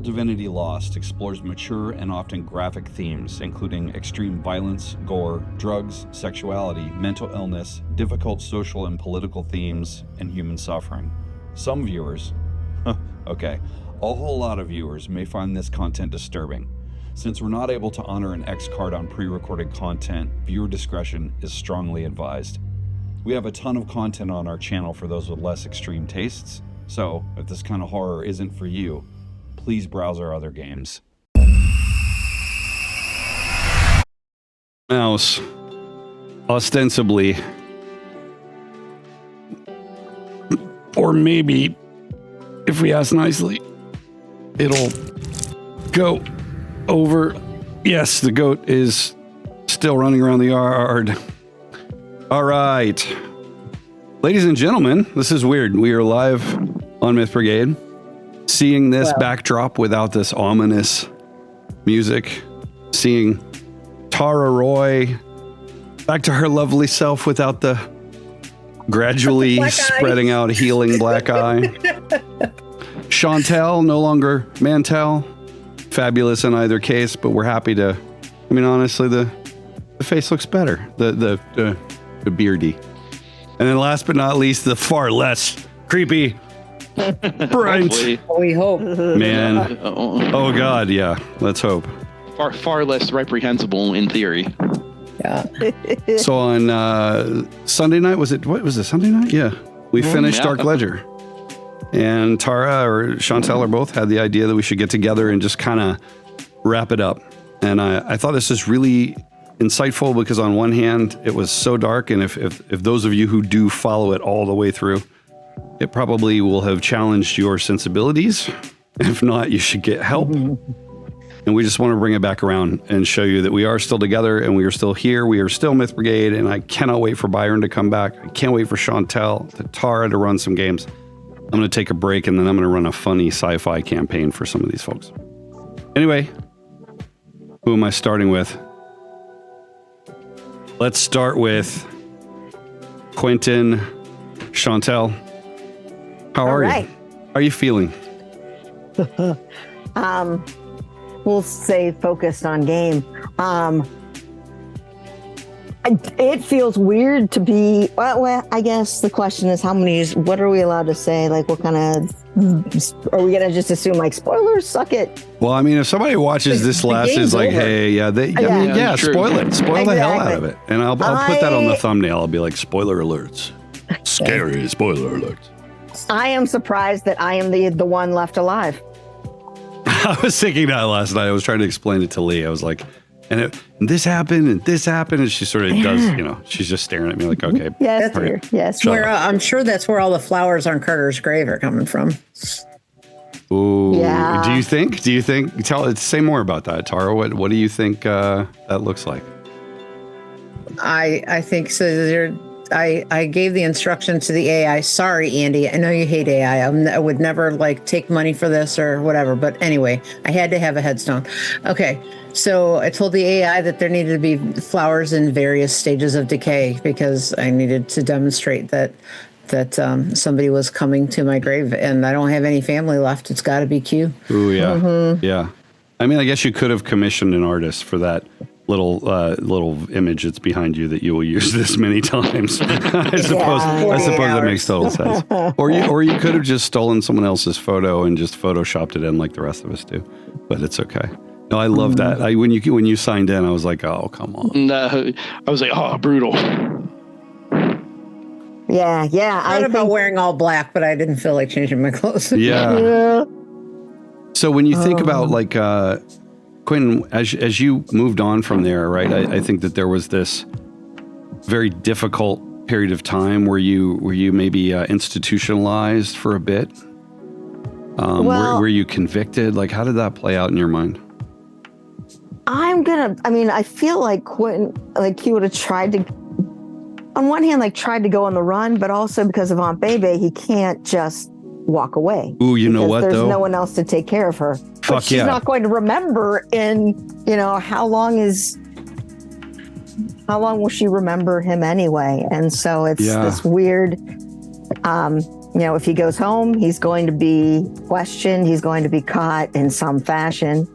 Geralt Divinity Lost explores mature and often graphic themes, including extreme violence, gore, drugs, sexuality, mental illness, difficult social and political themes, and human suffering. Some viewers, okay, a whole lot of viewers may find this content disturbing. Since we're not able to honor an X card on pre-recorded content, viewer discretion is strongly advised. We have a ton of content on our channel for those with less extreme tastes, so if this kind of horror isn't for you, please browse our other games. Mouse, ostensibly, or maybe, if we ask nicely, it'll go over. Yes, the goat is still running around the yard. All right. Ladies and gentlemen, this is weird. We are live on Myth Brigade. Seeing this backdrop without this ominous music. Seeing Tara Roy back to her lovely self without the gradually spreading out healing black eye. Chantel, no longer Mantel. Fabulous in either case, but we're happy to. I mean, honestly, the face looks better. The beardy, and then last but not least, the far less creepy Brent. We hope, man. Oh God, yeah. Let's hope. Far less reprehensible in theory. Yeah. So on Sunday night, was it Sunday night? Yeah, we finished Dark Ledger. And Tara or Chantel or both had the idea that we should get together and just kind of wrap it up. And I thought this is really insightful because on one hand, it was so dark. And if those of you who do follow it all the way through, it probably will have challenged your sensibilities. If not, you should get help. And we just want to bring it back around and show you that we are still together and we are still here. We are still Myth Brigade. And I cannot wait for Byron to come back. I can't wait for Chantel, Tara to run some games. I'm going to take a break and then I'm going to run a funny sci-fi campaign for some of these folks. Anyway, who am I starting with? Let's start with Quentin, Chantel. How are you? How are you feeling? We'll say focused on game. It feels weird to be, well, I guess the question is what are we allowed to say? Like, what kind of, are we going to just assume like spoilers? Suck it. Well, I mean, if somebody watches this last is like, over. Hey, spoil it. Spoil the hell out of it. And I'll put that on the thumbnail. I'll be like, spoiler alerts. Scary spoiler alerts. I am surprised that I am the one left alive. I was thinking that last night. I was trying to explain it to Lee. I was like, and this happened, and she sort of does, she's just staring at me like, okay. Yes, dear. Yes. I'm sure that's where all the flowers on Carter's grave are coming from. Ooh. Yeah. Do you think? Say more about that, Tara. What do you think that looks like? I think so. I gave the instruction to the AI. Sorry, Andy. I know you hate AI. I would never take money for this or whatever. But anyway, I had to have a headstone. Okay. So I told the AI that there needed to be flowers in various stages of decay because I needed to demonstrate that somebody was coming to my grave, and I don't have any family left. It's got to be Q. Ooh, yeah. Mm-hmm. Yeah. I mean, I guess you could have commissioned an artist for that little image that's behind you that you will use this many times. I suppose that makes total sense. Or you could have just stolen someone else's photo and just photoshopped it in like the rest of us do. But it's okay. No, I love that. When you signed in, I was like, oh, come on. No, I was like, oh, brutal. Yeah. I thought about wearing all black, but I didn't feel like changing my clothes. Yeah. So when you think about Quentin, as you moved on from there, right? I think that there was this very difficult period of time where you maybe institutionalized for a bit. Were you convicted? Like, how did that play out in your mind? I feel like Quentin, he would have tried to, on one hand, tried to go on the run, but also because of Aunt Bebe, he can't just walk away. Ooh, you know what, there's no one else to take care of her. But she's not going to remember how long will she remember him anyway? And so it's this weird, if he goes home, he's going to be questioned. He's going to be caught in some fashion.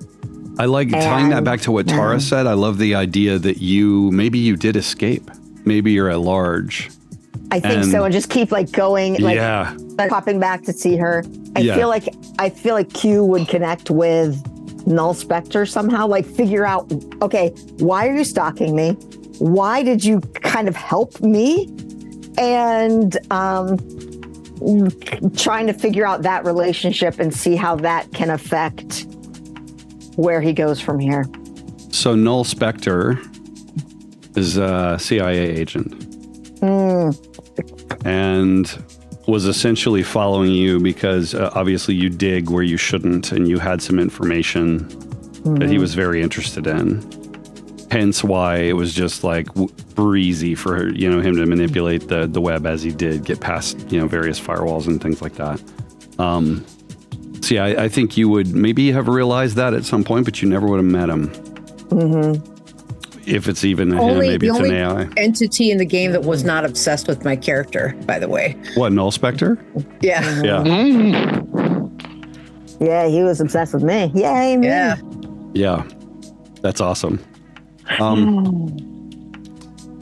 I like tying that back to what Tara said. I love the idea that maybe you did escape. Maybe you're at large. I think so, and just keep going, like popping back to see her. I feel like Q would connect with Null Spectre somehow, like figure out, okay, why are you stalking me? Why did you kind of help me? And trying to figure out that relationship and see how that can affect where he goes from here. So Null Spectre is a CIA agent. And was essentially following you because obviously you dig where you shouldn't, and you had some information that he was very interested in. Hence why it was just like breezy for him to manipulate the web as he did, get past various firewalls and things like that. So yeah, I think you would maybe have realized that at some point, but you never would have met him. If it's even him, maybe it's an AI. Entity in the game that was not obsessed with my character, by the way. What, Null Spectre? Yeah. Yeah. Yeah, he was obsessed with me. Yay, me. Yeah. Yeah. That's awesome.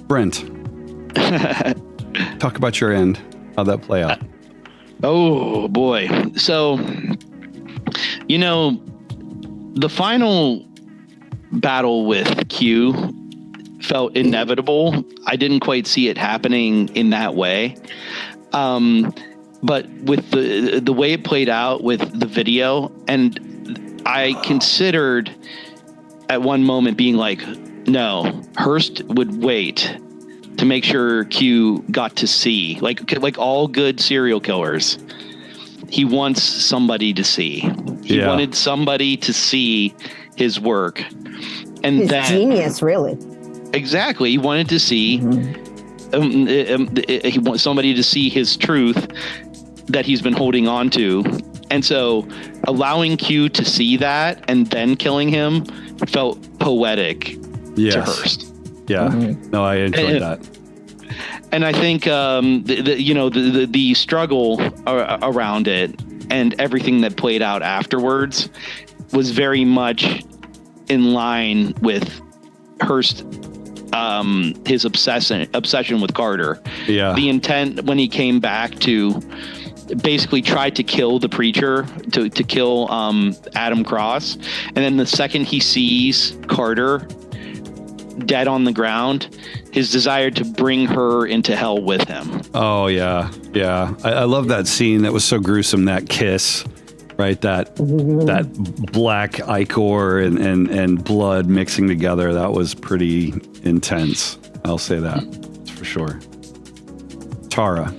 Brent, talk about your end. How'd that play out? Oh boy. So, the final battle with Q felt inevitable. I didn't quite see it happening in that way. But with the way it played out with the video, and I considered at one moment being like, no, Hurst would wait to make sure Q got to see, like all good serial killers. He wants somebody to see. He wanted somebody to see his work. And his genius, really. Exactly. He wanted to see, he wants somebody to see his truth that he's been holding on to. And so allowing Q to see that and then killing him felt poetic to Hurst. Yeah. No, I enjoyed that. And I think the struggle around it and everything that played out afterwards was very much in line with Hurst, his obsession with Carter. Yeah. The intent when he came back to basically try to kill the preacher, to kill Adam Cross, and then the second he sees Carter dead on the ground, his desire to bring her into hell with him. Oh yeah, yeah. I love that scene. That was so gruesome. That kiss, right? That black ichor and blood mixing together. That was pretty intense. I'll say that for sure. Tara,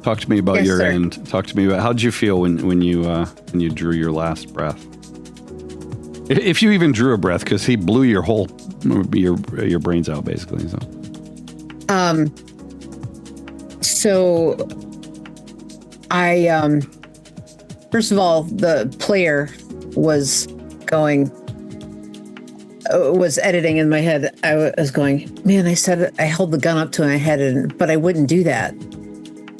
talk to me about your end. Talk to me about how did you feel when you drew your last breath? If you even drew a breath, because he blew your brains out basically. So I first of all, the player was editing in my head. I was going, man, I said I held the gun up to my head, but I wouldn't do that.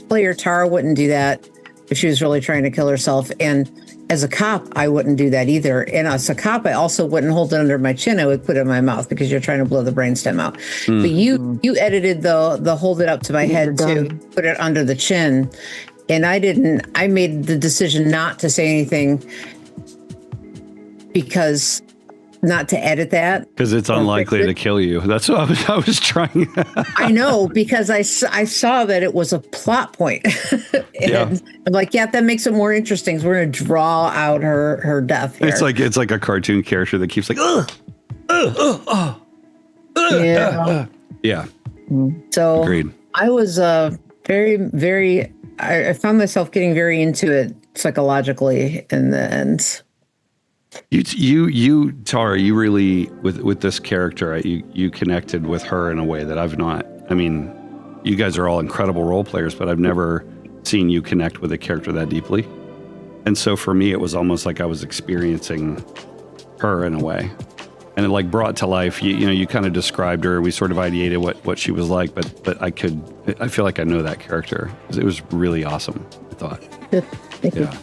Player Tara wouldn't do that if she was really trying to kill herself. And as a cop, I wouldn't do that either. And as a cop, I also wouldn't hold it under my chin. I would put it in my mouth because you're trying to blow the brainstem out. But you edited the hold it up to my head to put it under the chin. And I didn't. I made the decision not to say anything because not to edit that. Because it's unlikely to kill you. That's what I was trying. I know, because I saw that it was a plot point. And I'm like, yeah, that makes it more interesting. So we're going to draw out her death here. It's like a cartoon character that keeps like, yeah. So agreed. I was very, very, I found myself getting very into it psychologically in the end. You Tara, you really with this character, you connected with her in a way that I've not. I mean, you guys are all incredible role players, but I've never seen you connect with a character that deeply. And so for me, it was almost like I was experiencing her in a way, and it like brought to life. You kind of described her. We sort of ideated what she was like, but I feel like I know that character. It was really awesome. I thought. Thank you. Yeah.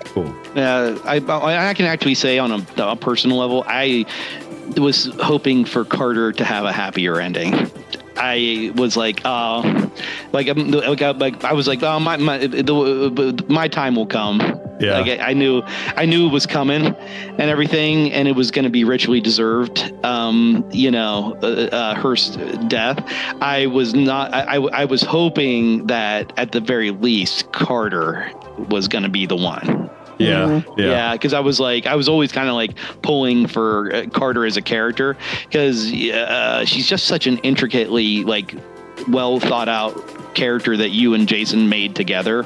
Cool. I can actually say on a personal level, I was hoping for Carter to have a happier ending. I was like, I was like, oh, my time will come. Yeah. Like I knew it was coming and everything, and it was going to be richly deserved. Hearst's death. I was not. I was hoping that at the very least, Carter was going to be the one. Yeah. Because I was always kind of like pulling for Carter as a character, because she's just such an intricately like well thought out character that you and Jason made together.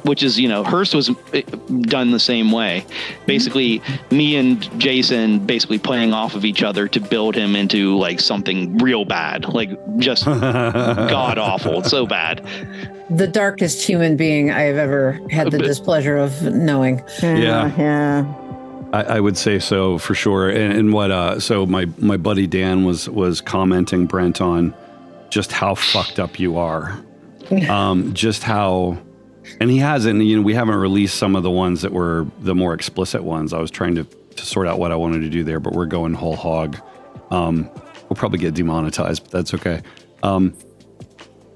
Which is, Hearst was done the same way. Basically, me and Jason basically playing off of each other to build him into like something real bad, like just god awful. It's so bad. The darkest human being I have ever had the displeasure of knowing. Yeah. I would say so for sure. And what? So my buddy Dan was commenting, Brent, on just how fucked up you are. Just how. And he hasn't, we haven't released some of the ones that were the more explicit ones. I was trying to sort out what I wanted to do there, but we're going whole hog. We'll probably get demonetized, but that's okay.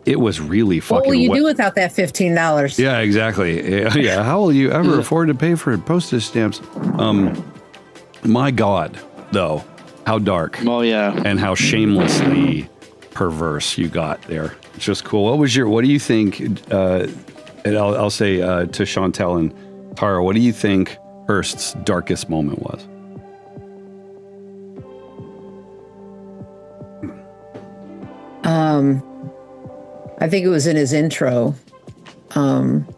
It was really fucking. What will you do without that $15? Yeah, exactly. Yeah. How will you ever afford to pay for postage stamps? My God, though, how dark. Oh yeah. And how shamelessly perverse you got there. It's just cool. What do you think? And I'll say to Chantel and Tara, what do you think Hearst's darkest moment was? I think it was in his intro. That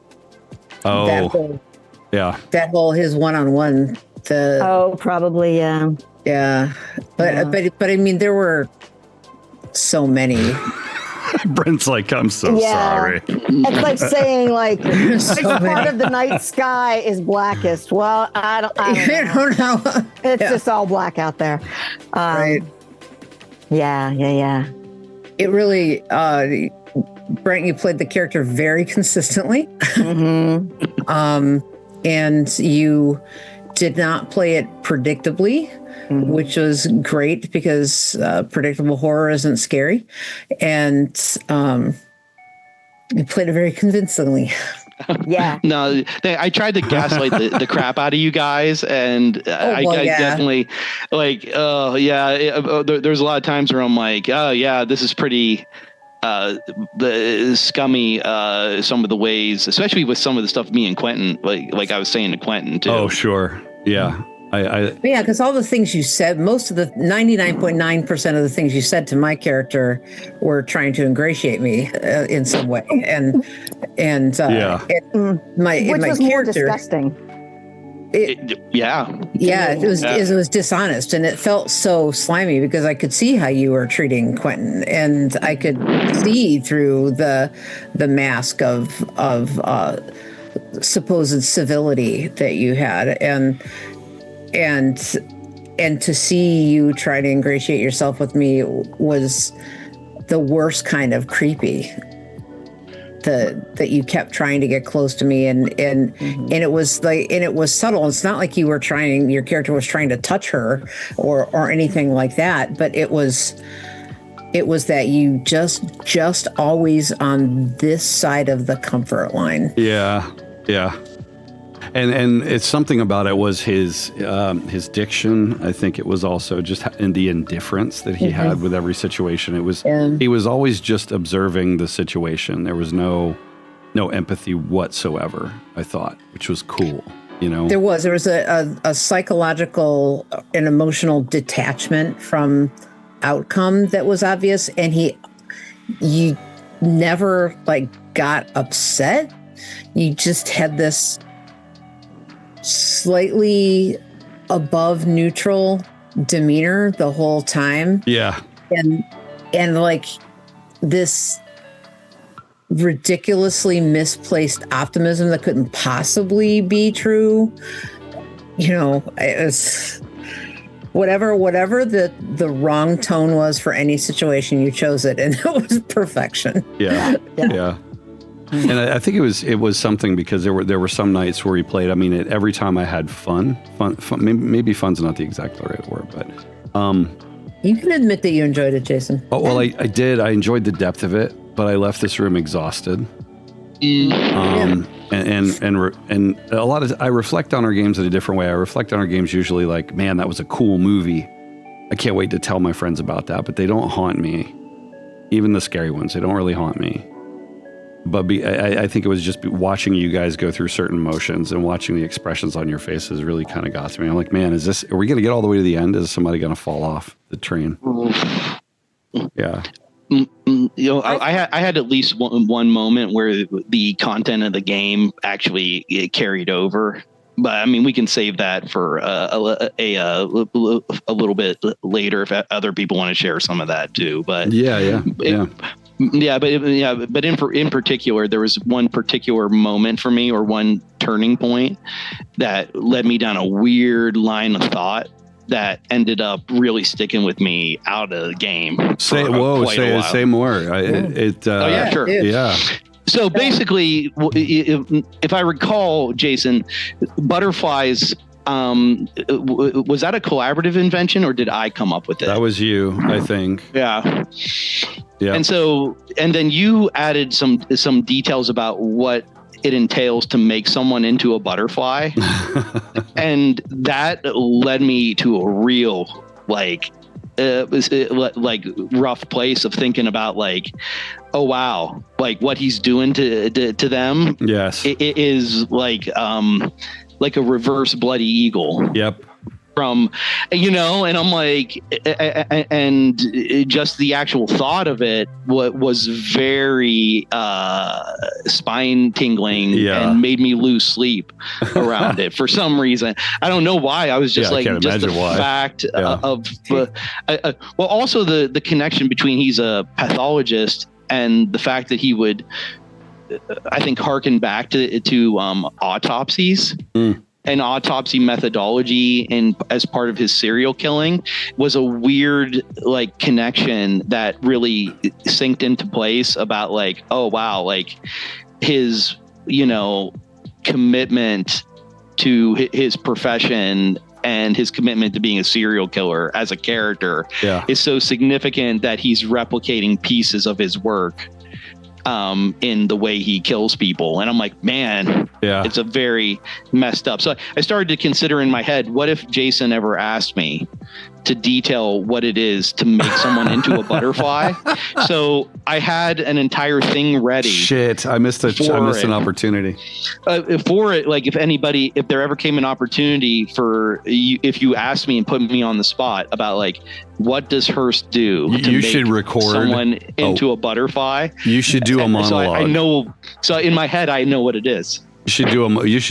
whole his one-on-one. Probably, yeah. Yeah, but I mean, there were so many. Brent's like, I'm so sorry. It's like saying, like, part of the night sky is blackest. Well, I don't know. It's just all black out there. Right. Yeah. It really, Brent, you played the character very consistently. And you did not play it predictably. Which was great because predictable horror isn't scary. And you played it very convincingly. Yeah. No, I tried to gaslight the crap out of you guys. And I definitely there's a lot of times where I'm like, oh, yeah, this is pretty the scummy some of the ways, especially with some of the stuff me and Quentin, like I was saying to Quentin, too. Oh, sure. Yeah. Yeah, because all the things you said, most of the 99.9% of the things you said to my character were trying to ingratiate me in some way, and which was more disgusting. It was dishonest, and it felt so slimy because I could see how you were treating Quentin, and I could see through the mask of supposed civility that you had, and to see you try to ingratiate yourself with me was the worst kind of creepy. That you kept trying to get close to me, and it was subtle. It's not like your character was trying to touch her or anything like that, but it was that you just always on this side of the comfort line. Yeah. And it's something about it was his diction. I think it was also just in the indifference that he had with every situation. It was he was always just observing the situation. There was no empathy whatsoever, I thought, which was cool. There was a psychological and emotional detachment from outcome that was obvious, and you never got upset. You just had this slightly above neutral demeanor the whole time. Yeah. And like this ridiculously misplaced optimism that couldn't possibly be true. It was whatever the wrong tone was for any situation, you chose it, and it was perfection. Yeah. And I think it was something because there were some nights where we played. I mean, every time I had fun. Maybe fun's not the exact right word, but you can admit that you enjoyed it, Jason. Oh, well, I did. I enjoyed the depth of it, but I left this room exhausted. And a lot of I reflect on our games in a different way. I reflect on our games usually like, man, that was a cool movie. I can't wait to tell my friends about that, but they don't haunt me. Even the scary ones, they don't really haunt me. But I think it was just watching you guys go through certain motions and watching the expressions on your faces really kind of got to me. I'm like, man, are we going to get all the way to the end? Is somebody going to fall off the train? Yeah. I had at least one moment where the content of the game actually carried over. But I mean, we can save that for a little bit later if other people want to share some of that too. But but in particular, there was one particular moment for me, or one turning point that led me down a weird line of thought that ended up really sticking with me out of the game. Say more. Yeah, sure. Yeah. So basically, if I recall, Jason, butterflies, was that a collaborative invention or did I come up with it? That was you, I think. Yeah. Yeah. And then you added some details about what it entails to make someone into a butterfly. And that led me to a real rough place of thinking about like, oh wow, like what he's doing to them. Yes, it is like a reverse Bloody Eagle. Yep. From, and I'm like, and just the actual thought of it was very spine tingling and made me lose sleep around it for some reason. I don't know why. I was just fact of, well, also the connection between he's a pathologist and the fact that he would, I think, harken back to autopsies. And autopsy methodology as part of his serial killing was a weird connection that really synced into place about like, oh wow, like his commitment to his profession and his commitment to being a serial killer as a character is so significant that he's replicating pieces of his work in the way he kills people. And I'm like, man, it's a very messed up. So I started to consider in my head, what if Jason ever asked me to detail what it is to make someone into a butterfly? So I had an entire thing ready. Shit, I missed an opportunity for it. Like if there ever came an opportunity for you, if you asked me and put me on the spot about like, what does Hearst do to should record someone into a butterfly? You should do a monologue. So I know. So in my head, I know what it is. You should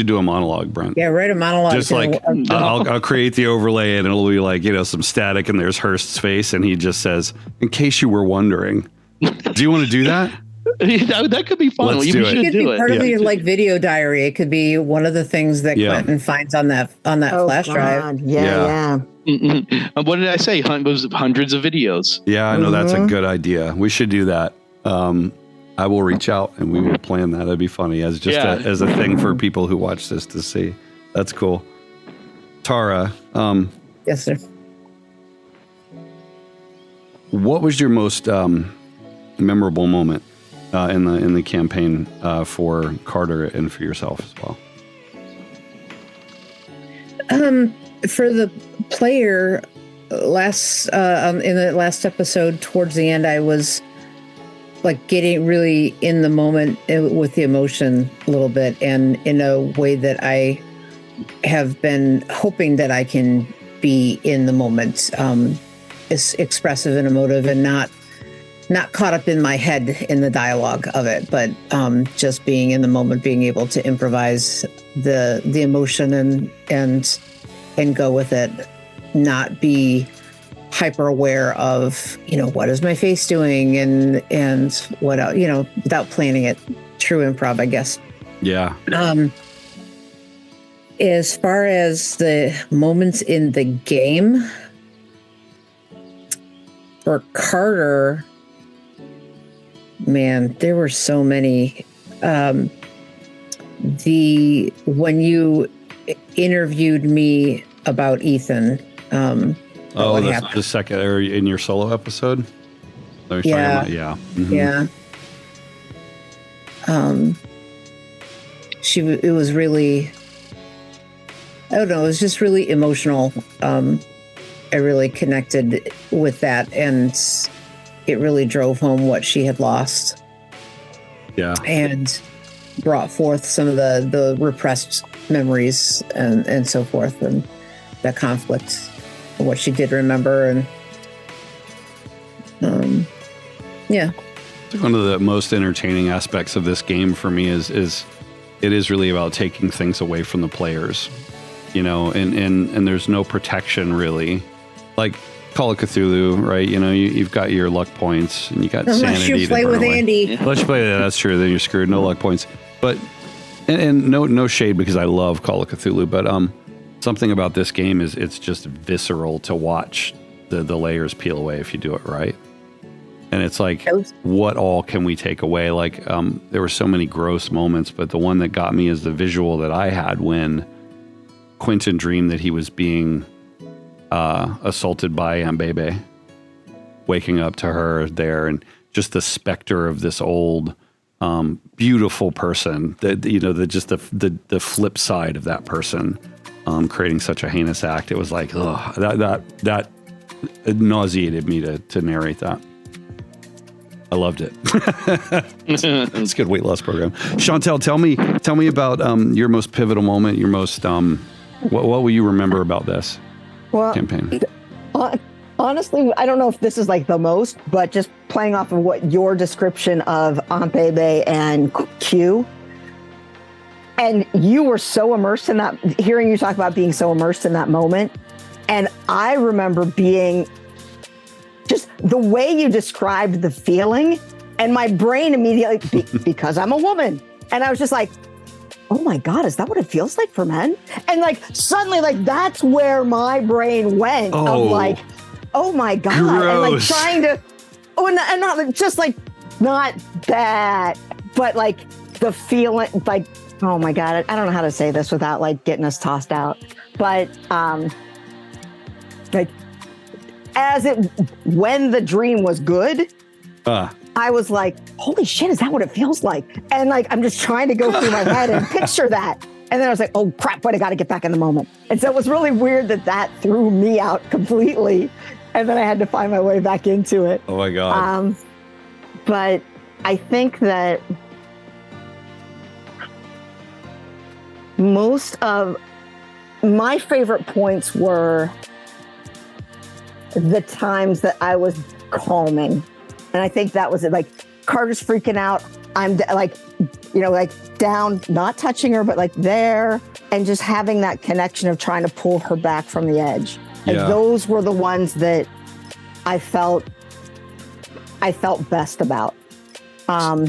do a monologue, Brent. Yeah, write a monologue. Just like I'll create the overlay and it'll be like, some static and there's Hearst's face and he just says, "In case you were wondering." Do you want to do that? That could be fun. Let's do it. It could be part of your video diary. It could be one of the things that Quentin finds on that flash drive. Yeah. What did I say? It was hundreds of videos. Yeah, I know that's a good idea. We should do that. I will reach out and we will plan that. That'd be funny as just as a thing for people who watch this to see. That's cool. Tara. Yes, sir. What was your most memorable moment in the campaign for Carter and for yourself as well? For the player, in the last episode, towards the end, I was like getting really in the moment with the emotion a little bit, and in a way that I have been hoping that I can be in the moment, is expressive and emotive, and not caught up in my head in the dialogue of it, but just being in the moment, being able to improvise the emotion and go with it, not be hyper aware of, what is my face doing and what else, without planning it. True improv, I guess. Yeah. As far as the moments in the game, for Carter, man, there were so many. when you interviewed me about Ethan. The second or in your solo episode. Yeah. Yeah. Mm-hmm. Yeah. It was really, I don't know, it was just really emotional. I really connected with that, and it really drove home what she had lost. Yeah. And brought forth some of the repressed memories and so forth, and that conflict, and what she did remember. And yeah. One of the most entertaining aspects of this game for me is it is really about taking things away from the players, and there's no protection really. Like Call of Cthulhu, right? You've got your luck points and you got sanity. Unless you play with Andy. Unless you play that, that's true. Then you're screwed. No luck points. But and no shade, because I love Call of Cthulhu, but something about this game is it's just visceral to watch the layers peel away if you do it right. And it's like, what all can we take away? Like, there were so many gross moments, but the one that got me is the visual that I had when Quentin dreamed that he was being assaulted by Aunt Bebe, waking up to her there, and just the specter of this old, beautiful person. That the flip side of that person, creating such a heinous act. It was like, that nauseated me to narrate that. I loved it. It's a good weight loss program. Chantel, tell me about your most pivotal moment. Your most what will you remember about this campaign? Honestly, I don't know if this is like the most, but just playing off of what your description of Aunt Bebe and Q, and you were so immersed in that. Hearing you talk about being so immersed in that moment, and I remember being. Just the way you described the feeling, and my brain immediately, because I'm a woman, and I was just like, oh my God, is that what it feels like for men? And like, suddenly, like, that's where my brain went. Oh, of like, oh my God. Gross. And like trying to, and not just like, not that, but like the feeling, like, oh my God, I don't know how to say this without like getting us tossed out. But like, when the dream was good, I was like, holy shit, is that what it feels like? And like, I'm just trying to go through my head and picture that. And then I was like, oh crap, but I got to get back in the moment. And so it was really weird that threw me out completely. And then I had to find my way back into it. Oh my God. But I think that most of my favorite points were the times that I was calming. And I think that was it. Like, Carter's freaking out. I'm like, like down, not touching her, but like there, and just having that connection of trying to pull her back from the edge. And those were the ones that I felt best about. I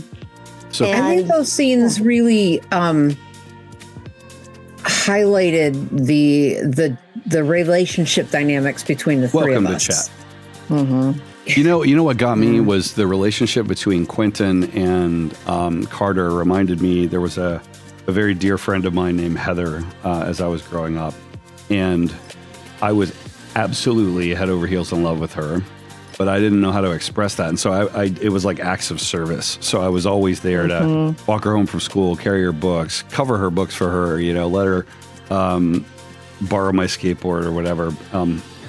think those scenes really highlighted the relationship dynamics between the three of us. Welcome to chat. Mm-hmm. You know what got me was the relationship between Quentin and Carter. Reminded me, there was a very dear friend of mine named Heather as I was growing up, and I was absolutely head over heels in love with her, but I didn't know how to express that, and so it was like acts of service. So I was always there to walk her home from school, carry her books, cover her books for her, let her borrow my skateboard or whatever.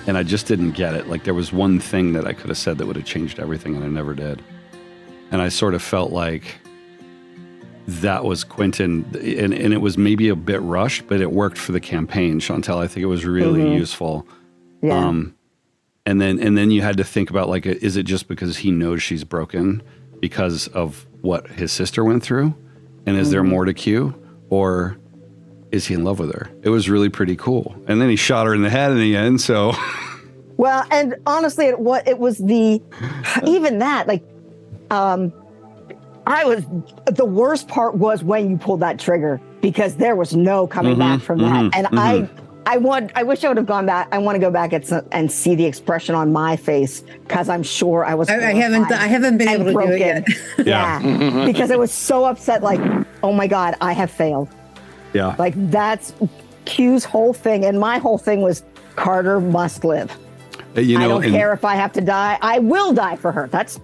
And I just didn't get it. Like, there was one thing that I could have said that would have changed everything, and I never did. And I sort of felt like that was Quentin, and it was maybe a bit rushed, but it worked for the campaign, Chantel. I think it was really useful. Yeah. And then you had to think about, like, is it just because he knows she's broken because of what his sister went through? And is there more to Q? Or is he in love with her? It was really pretty cool. And then he shot her in the head in the end, so. Well, and honestly, it was even that, like, the worst part was when you pulled that trigger, because there was no coming back from that. And I wish I would have gone back. I want to go back and see the expression on my face, because I'm sure I was. I haven't been able to do it yet. Yeah, because I was so upset. Like, oh my God, I have failed. Yeah. Like, that's Q's whole thing, and my whole thing was Carter must live. I don't care if I have to die. I will die for her. That's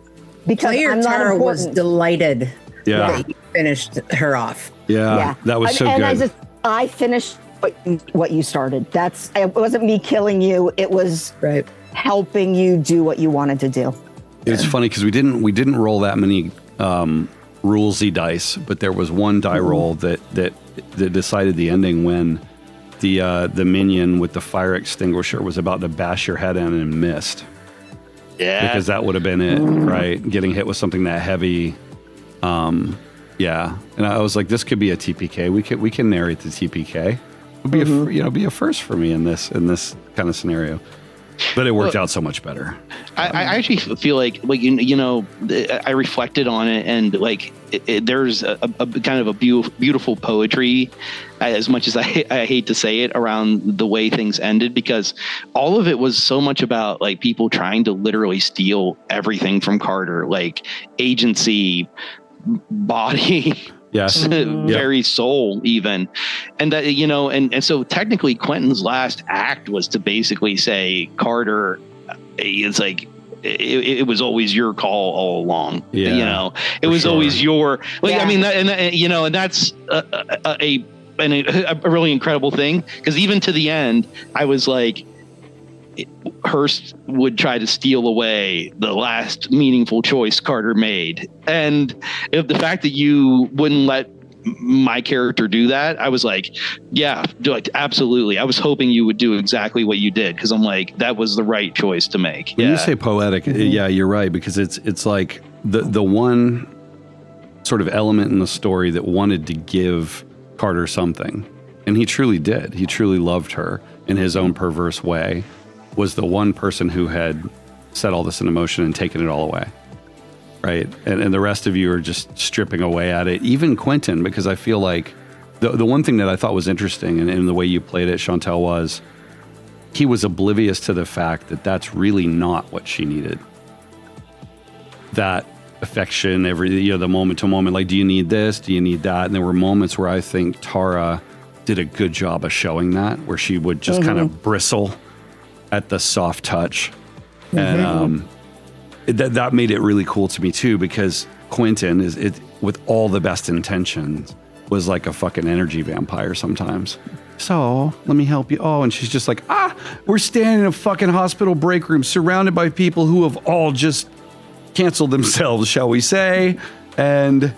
because Player I'm not Tara was important. delighted Yeah. that you finished her off. Yeah. That was so good. I finished what you started. It wasn't me killing you. It was helping you do what you wanted to do. It's funny because we didn't roll that many rulesy dice, but there was one die roll that decided the ending when the minion with the fire extinguisher was about to bash your head in and missed. Yeah, because that would have been it, right? Getting hit with something that heavy. Yeah, and I was like, this could be a TPK. We can narrate the TPK. It would be be a first for me in this kind of scenario. But it worked out so much better. I actually feel like I reflected on it, and like there's a kind of a beautiful poetry, as much as I hate to say it, around the way things ended, because all of it was so much about like people trying to literally steal everything from Carter, like agency, body. Yes. Very soul even. And that, and so technically Quentin's last act was to basically say, Carter, it's like, it was always your call all along. Yeah, it was always your, like, I mean, and that's a really incredible thing. Cause even to the end, I was like, Hurst would try to steal away the last meaningful choice Carter made. And if the fact that you wouldn't let my character do that, I was like, yeah, absolutely. I was hoping you would do exactly what you did, because I'm like, that was the right choice to make. When you say poetic, yeah, you're right, because it's like the one sort of element in the story that wanted to give Carter something, and he truly did. He truly loved her in his own perverse way. Was the one person who had set all this into motion and taken it all away, right? And the rest of you are just stripping away at it. Even Quentin, because I feel like the one thing that I thought was interesting in the way you played it, Chantel, was he was oblivious to the fact that that's really not what she needed. That affection, the moment to moment, like, do you need this? Do you need that? And there were moments where I think Tara did a good job of showing that, where she would just kind of bristle at the soft touch. And that made it really cool to me too, because Quentin with all the best intentions, was like a fucking energy vampire sometimes. So let me help you. Oh, and she's just like, we're standing in a fucking hospital break room surrounded by people who have all just canceled themselves, shall we say, and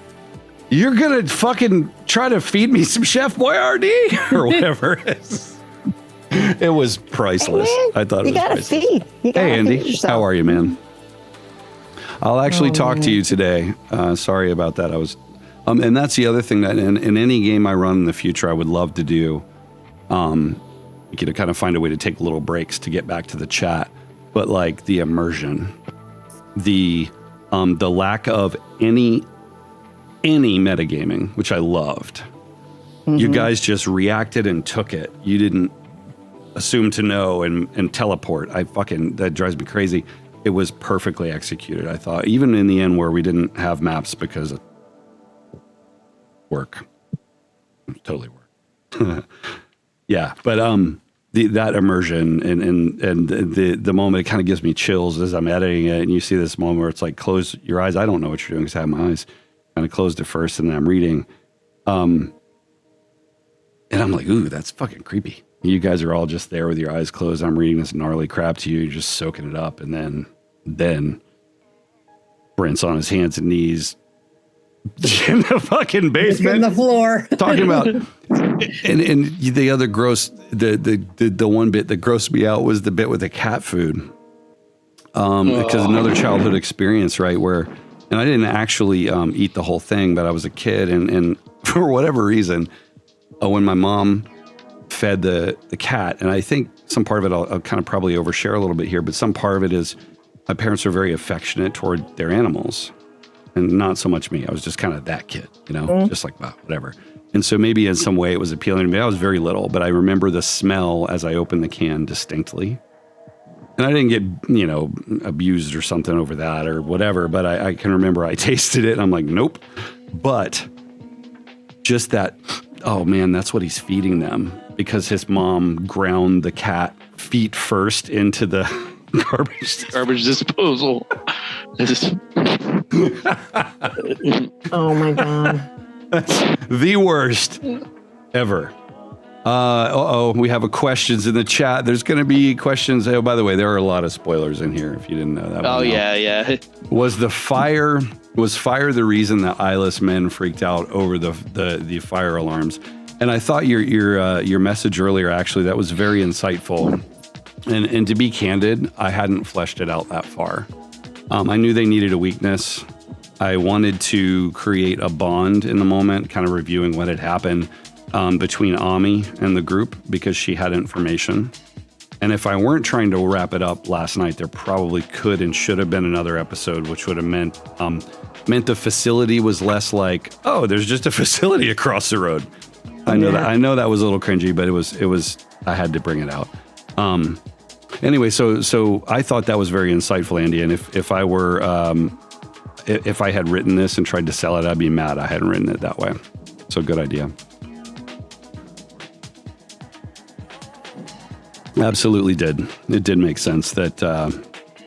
you're gonna fucking try to feed me some Chef Boyardee or whatever it is. It was priceless. Hey, I thought it was priceless. Feed. Hey, Andy, how are you, man? I'll actually talk to you today. Sorry about that. I was, and that's the other thing that in any game I run in the future, I would love to do. To kind of find a way to take little breaks to get back to the chat, but like the immersion, the lack of any metagaming, which I loved. You guys just reacted and took it. You didn't assume to know and teleport. That drives me crazy. It was perfectly executed, I thought, even in the end where we didn't have maps because of work. Totally work. Yeah, but that immersion and the moment, it kind of gives me chills as I'm editing it, and you see this moment where it's like, close your eyes. I don't know what you're doing because I have my eyes kind of closed at first, and then I'm reading. And I'm like, ooh, that's fucking creepy. You guys are all just there with your eyes closed. I'm reading this gnarly crap to you. You're just soaking it up. And then Brent's on his hands and knees in the fucking basement. In the floor. Talking about, and the other gross, the one bit that grossed me out was the bit with the cat food. Because another childhood experience, right, where, and I didn't actually eat the whole thing, but I was a kid, and for whatever reason, when my mom fed the cat, and I think some part of it I'll kind of probably overshare a little bit here, but some part of it is my parents are very affectionate toward their animals, and not so much me. I was just kind of that kid, just like, wow, whatever. And so maybe in some way it was appealing to me. I was very little, but I remember the smell as I opened the can distinctly. And I didn't get, abused or something over that or whatever, but I can remember I tasted it and I'm like, nope. But just that, oh man, that's what he's feeding them, because his mom ground the cat feet first into the garbage disposal. Oh my God. That's the worst ever. We have questions in the chat. There's going to be questions. Oh, by the way, there are a lot of spoilers in here if you didn't know that. Oh, yeah. Was fire the reason that eyeless men freaked out over the fire alarms? And I thought your message earlier, actually, that was very insightful. And to be candid, I hadn't fleshed it out that far. I knew they needed a weakness. I wanted to create a bond in the moment, kind of reviewing what had happened between Ami and the group, because she had information. And if I weren't trying to wrap it up last night, there probably could and should have been another episode, which would have meant the facility was less like, oh, there's just a facility across the road. I know that was a little cringy, but it was I had to bring it out. Anyway, so I thought that was very insightful, Andy. And if I were if I had written this and tried to sell it, I'd be mad I hadn't written it that way. So good idea. Absolutely did. It did make sense that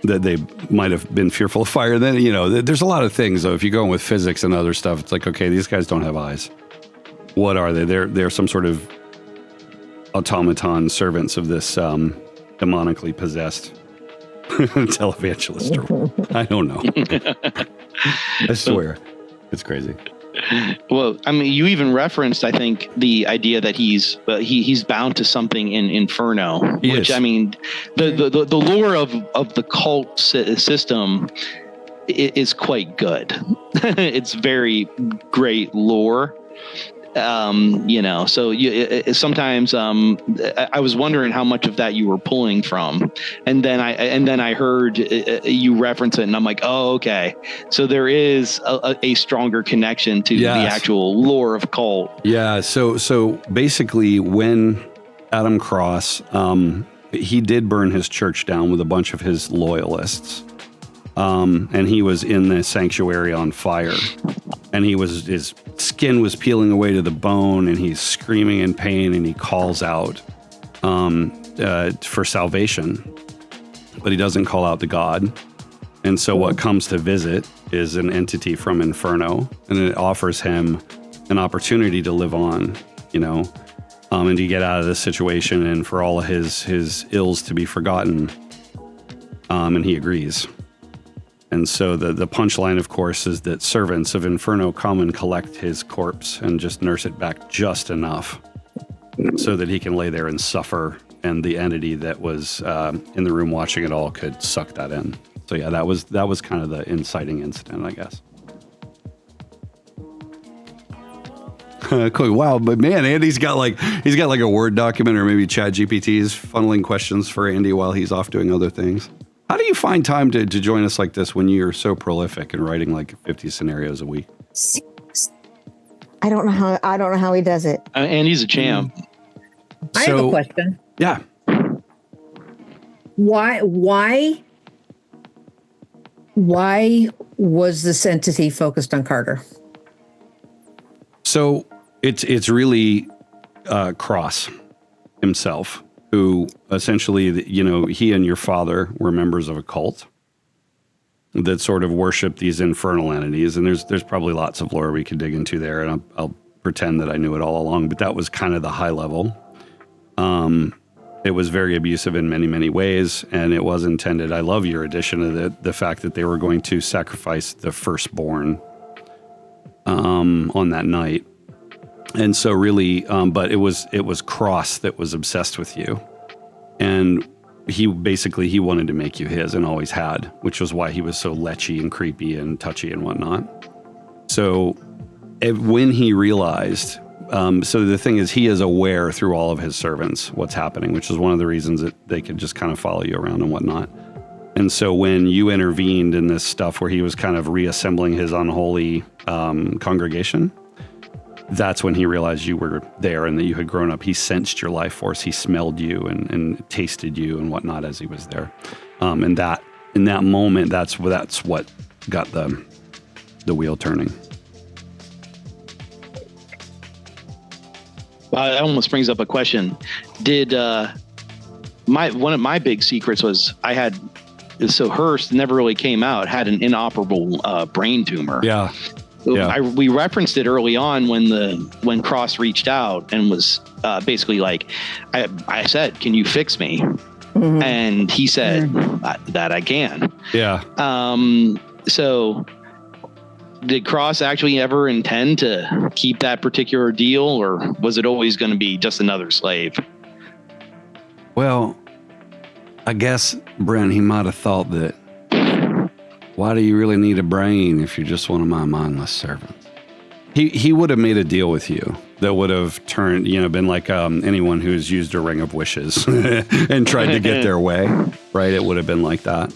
they might have been fearful of fire. Then, there's a lot of things, though. If you're going with physics and other stuff, it's like, okay, these guys don't have eyes. What are they? They're some sort of automaton servants of this demonically possessed televangelist. I don't know. I swear. It's crazy. Well, I mean, you even referenced, I think, the idea that he's bound to something in Inferno, which, I mean, the lore of the cult system is quite good. It's very great lore. So sometimes I was wondering how much of that you were pulling from, and then I heard you reference it, and I'm like, oh, okay. So there is a stronger connection to the actual lore of Kult. Yeah. So basically, when Adam Cross, he did burn his church down with a bunch of his loyalists, and he was in the sanctuary on fire. And his skin was peeling away to the bone, and he's screaming in pain, and he calls out for salvation, but he doesn't call out to God. And so what comes to visit is an entity from Inferno, and it offers him an opportunity to live on, and to get out of this situation, and for all of his ills to be forgotten. And he agrees. And so the punchline, of course, is that servants of Inferno come and collect his corpse and just nurse it back just enough so that he can lay there and suffer, and the entity that was in the room watching it all could suck that in. So yeah, that was kind of the inciting incident, I guess. Cool. Wow, but man, Andy's got like a Word document, or maybe ChatGPT's funneling questions for Andy while he's off doing other things. How do you find time to join us like this when you're so prolific and writing like 50 scenarios a week? I don't know how he does it. And he's a champ. I have a question. Yeah. Why was this entity focused on Carter? So it's really Cross himself, who essentially, he and your father were members of a cult that sort of worship these infernal entities. And there's probably lots of lore we could dig into there, and I'll pretend that I knew it all along, but that was kind of the high level. It was very abusive in many, many ways, and it was intended. I love your addition of the fact that they were going to sacrifice the firstborn on that night. And so really, but it was Cross that was obsessed with you. And he wanted to make you his, and always had, which was why he was so lechy and creepy and touchy and whatnot. So when he realized, so the thing is, he is aware through all of his servants what's happening, which is one of the reasons that they could just kind of follow you around and whatnot. And so when you intervened in this stuff where he was kind of reassembling his unholy congregation, that's when he realized you were there and that you had grown up. He sensed your life force. He smelled you and tasted you and whatnot as he was there. And that in that moment, that's what got the wheel turning. That almost brings up a question. Did one of my big secrets was Hurst never really came out, had an inoperable brain tumor. Yeah. We referenced it early on when Cross reached out and was basically like, I said, "Can you fix me?" Mm-hmm. And he said that I can. Yeah. So did Cross actually ever intend to keep that particular deal, or was it always going to be just another slave? Well, I guess, Brent, he might have thought that, why do you really need a brain if you're just one of my mindless servants? He would have made a deal with you that would have been like anyone who's used a ring of wishes and tried to get their way, right? It would have been like that.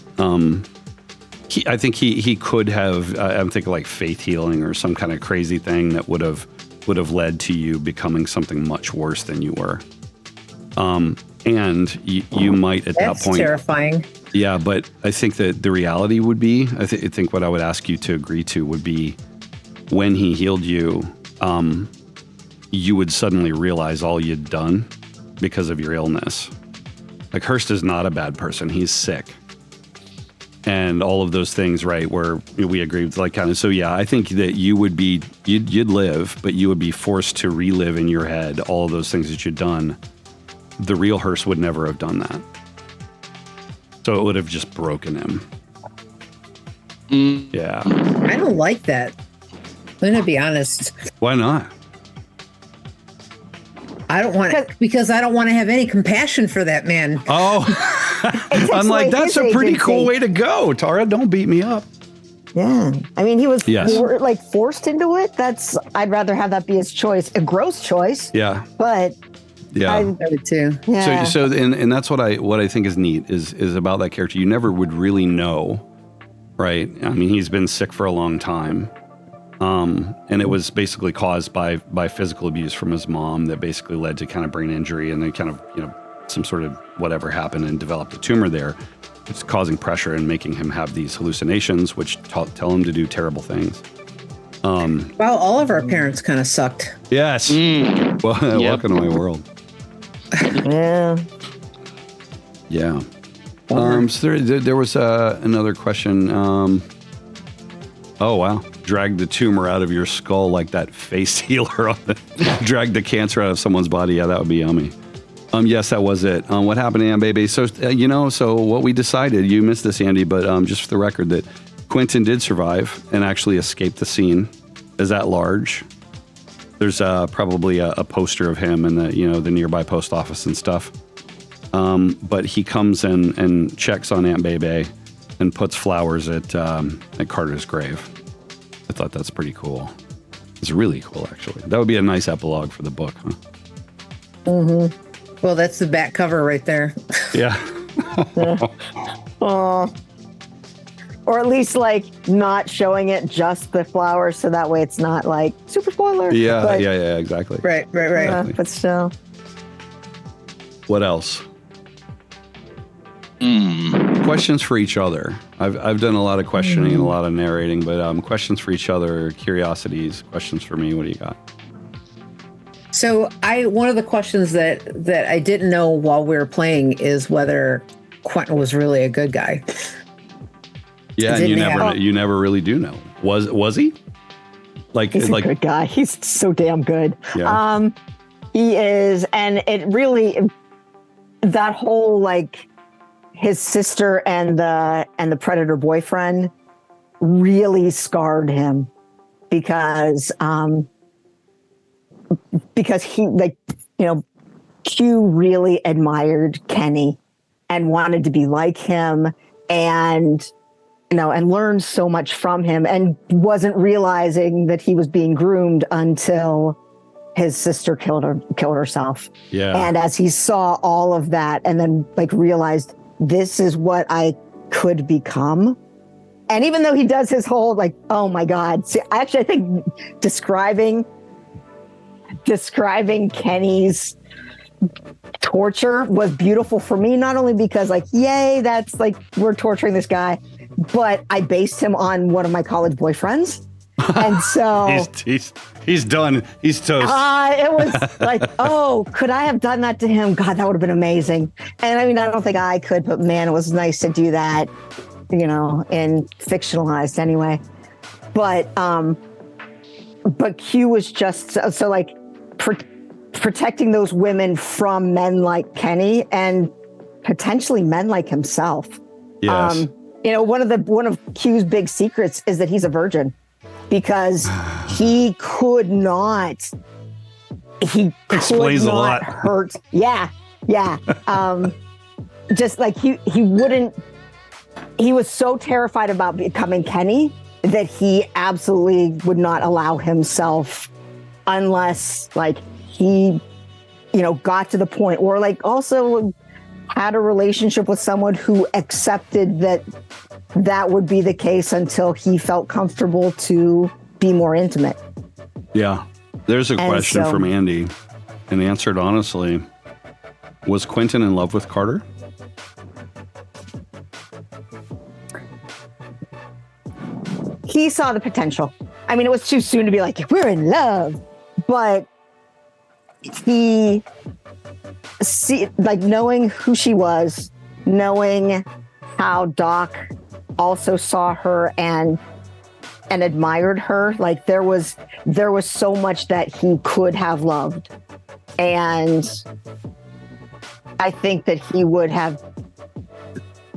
I think he could have, I'm thinking like faith healing or some kind of crazy thing that would have led to you becoming something much worse than you were. And you might at that point. That's terrifying. Yeah, but I think that the reality would be, I think what I would ask you to agree to would be, when he healed you, you would suddenly realize all you'd done because of your illness. Like, Hurst is not a bad person. He's sick. And all of those things, right, where we agreed, like, kind of. So, yeah, I think that you'd live, but you would be forced to relive in your head all of those things that you'd done. The real Hurst would never have done that. So it would have just broken him. Yeah. I don't like that. I'm going to be honest. Why not? I don't want it because I don't want to have any compassion for that man. Oh, I'm like, that's a pretty cool way to go. Tara, don't beat me up. Yeah. I mean, he was forced into it. I'd rather have that be his choice. A gross choice. Yeah. But yeah, I would too. Yeah. So and that's what I think is neat is about that character. You never would really know, right? I mean, he's been sick for a long time, and it was basically caused by physical abuse from his mom that basically led to kind of brain injury, and then kind of some sort of whatever happened and developed a tumor there. It's causing pressure and making him have these hallucinations, which tell him to do terrible things. Well, all of our parents kind of sucked. Yes. Well, yep. Welcome to my world. Yeah. Yeah. So there was another question. Oh, wow. Drag the tumor out of your skull like that face healer. Drag the cancer out of someone's body. Yeah, that would be yummy. Yes, that was it. What happened to Ann Baby? So, so what we decided, you missed this, Andy, but just for the record, that Quentin did survive and actually escape the scene as at large. There's probably a poster of him in the nearby post office and stuff. But he comes in and checks on Aunt Bebe and puts flowers at Carter's grave. I thought that's pretty cool. It's really cool, actually. That would be a nice epilogue for the book, huh? Mm-hmm. Well, that's the back cover right there. Yeah. Or at least not showing it just the flowers, so that way it's not super spoiler. Yeah, yeah, exactly. Right. Exactly. But still. What else? Questions for each other. I've done a lot of questioning and a lot of narrating, but questions for each other, curiosities, questions for me. What do you got? So one of the questions that I didn't know while we were playing is whether Quentin was really a good guy. Yeah, and you never really do know. Was he? He's a good guy. He's so damn good. Yeah. He is, and it really, that whole his sister and the predator boyfriend really scarred him because he Q really admired Kenny and wanted to be like him and learned so much from him and wasn't realizing that he was being groomed until his sister killed herself. Yeah. And as he saw all of that and then realized this is what I could become. And even though he does his whole oh my God, see, actually I think describing describing Kenny's torture was beautiful for me, not only because like, yay, that's like, we're torturing this guy, but I based him on one of my college boyfriends. And so he's done. He's toast. It was like, oh, could I have done that to him? God, that would have been amazing. And I mean, I don't think I could, but man, it was nice to do that, you know, and fictionalized anyway. But Q was just so like protecting those women from men like Kenny and potentially men like himself. Yes. You know, one of Q's big secrets is that he's a virgin. Because he could not explains a lot. Hurt. Yeah. Just like he wouldn't. He was so terrified about becoming Kenny that he absolutely would not allow himself unless like he, you know, got to the point or like also had a relationship with someone who accepted that would be the case until he felt comfortable to be more intimate. Yeah. There's a question from Andy, and answered honestly. Was Quentin in love with Carter? He saw the potential. I mean, it was too soon to be like, we're in love. But knowing who she was, knowing how Doc also saw her and admired her, like there was so much that he could have loved, and I think that he would have